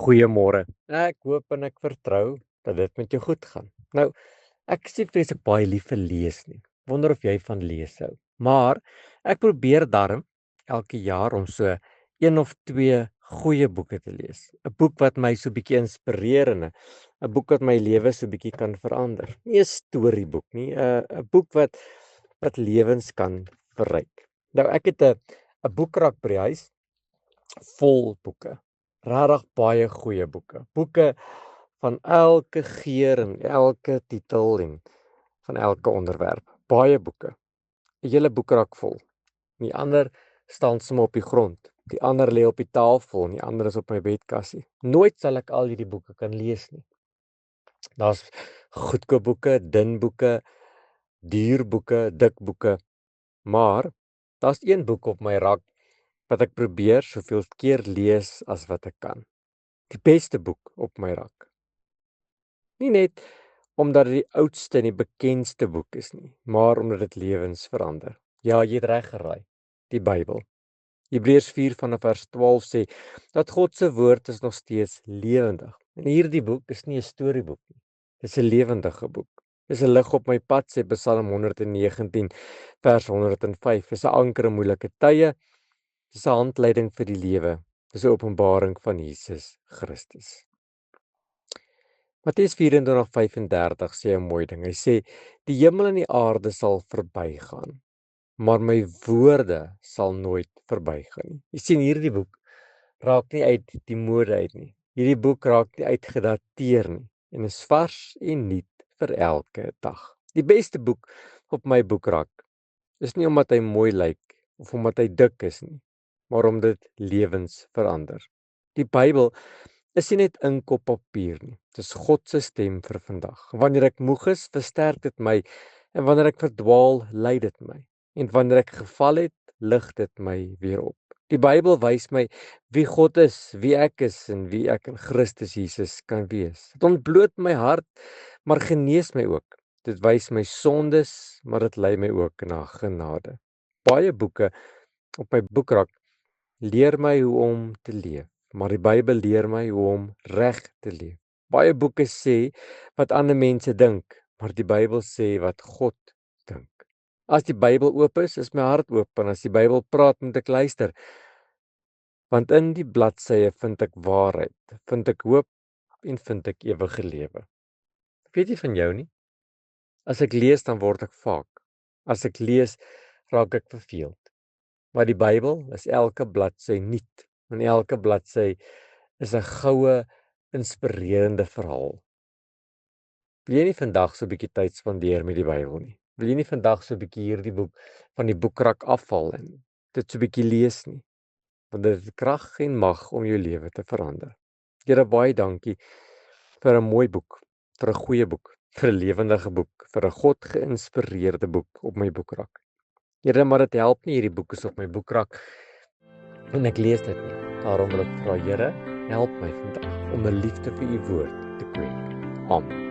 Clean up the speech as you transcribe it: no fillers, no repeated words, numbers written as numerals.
Goeiemôre. Ek hoop en ek vertrou dat dit met jou goed gaan. Nou, ek is nie vreeslik baie lief vir lees nie. Wonder of jy van lees hou. Maar ek probeer darm elke jaar om so een of twee goeie boeke te lees. 'n Boek wat my so bietjie inspireer en 'n boek wat my lewe so bietjie kan verander. Nie 'n storieboek nie, 'n boek wat lewens kan verryk. Nou ek het 'n boekrak by die huis vol boeke. Regtig baie goeie boeke. Boeke van elke geur en elke titel en van elke onderwerp. Baie boeke. 'n Hele boekrak vol. Die ander staan sommer op die grond. Die ander lê op die tafel en die ander is op my bedkassie. Nooit sal ek al hierdie boeke kan lees nie. Daar's goedkoop boeke, dun boeke, duur boeke, dik boeke, maar daar's een boek op my rak wat ek probeer soveel keer lees as wat ek kan. Die beste boek op my rak. Nie net omdat dit die oudste en die bekendste boek is nie, maar omdat dit lewens verander. Ja, jy het reg geraai. Die Bybel. Hebreërs 4 vanaf vers 12 sê dat God se woord is nog steeds lewendig. En hierdie boek is nie 'n storieboek nie. Dis 'n lewendige boek. Dis 'n lig op my pad, sê Psalm 119 vers 105. Dis 'n anker in moeilike tye. Dis 'n handleiding vir die lewe. Dis 'n openbaring van Jesus Christus. Matteus 24:35 sê 'n mooi ding. Hy sê die hemel en die aarde sal verbygaan, maar my woorde sal nooit verbygaan nie. Jy sien hierdie boek raak nie uit die mode uit nie. Hierdie boek raak nie uitgedateer nie en is vars en nuut vir elke dag. Die beste boek op my boekrak is nie omdat hy mooi lyk of omdat hy dik is nie, maar omdat dit lewens verander. Die Bybel is nie net ink op papier nie. Dis God se stem vir vandag. Wanneer ek moeg is, versterk dit my en wanneer ek verdwaal, lei dit my. En wanneer ek geval het, lig dit my weer op. Die Bybel wys my wie God is, wie ek is en wie ek in Christus Jesus kan wees. Dit ontbloot my hart, maar genees my ook. Dit wys my sondes, maar dit lei my ook na genade. Baie boeke op my boekrak leer my hoe om te leef, maar die Bybel leer my hoe om reg te leef. Baie boeke sê wat ander mense dink, maar die Bybel sê wat God dink. As die Bybel oop is my hart oop en as die Bybel praat, moet ek luister. Want in die bladsye vind ek waarheid, vind ek hoop en vind ek ewige lewe. Weet jy van jou nie? As ek lees dan word ek vaak. As ek lees raak ek verveeld. Maar die Bybel is elke bladsy nuut en elke bladsy is 'n goue inspirerende verhaal. Wil jy nie vandag so 'n bietjie tyd spandeer met die Bybel nie? Wil jy nie vandag so 'n bietjie hierdie boek van die boekrak afhaal en dit so 'n bietjie lees nie? Want dit het krag en mag om jou lewe te verander. Here, baie dankie vir 'n mooi boek, vir 'n goeie boek, vir 'n lewendige boek, vir 'n God geïnspireerde boek op my boekrak. Here, maar dit help nie hierdie boek is op my boekrak en ek lees dit nie. Daarom wil ek vra, Here, help my vandag om 'n liefde vir u woord te kweek. Amen.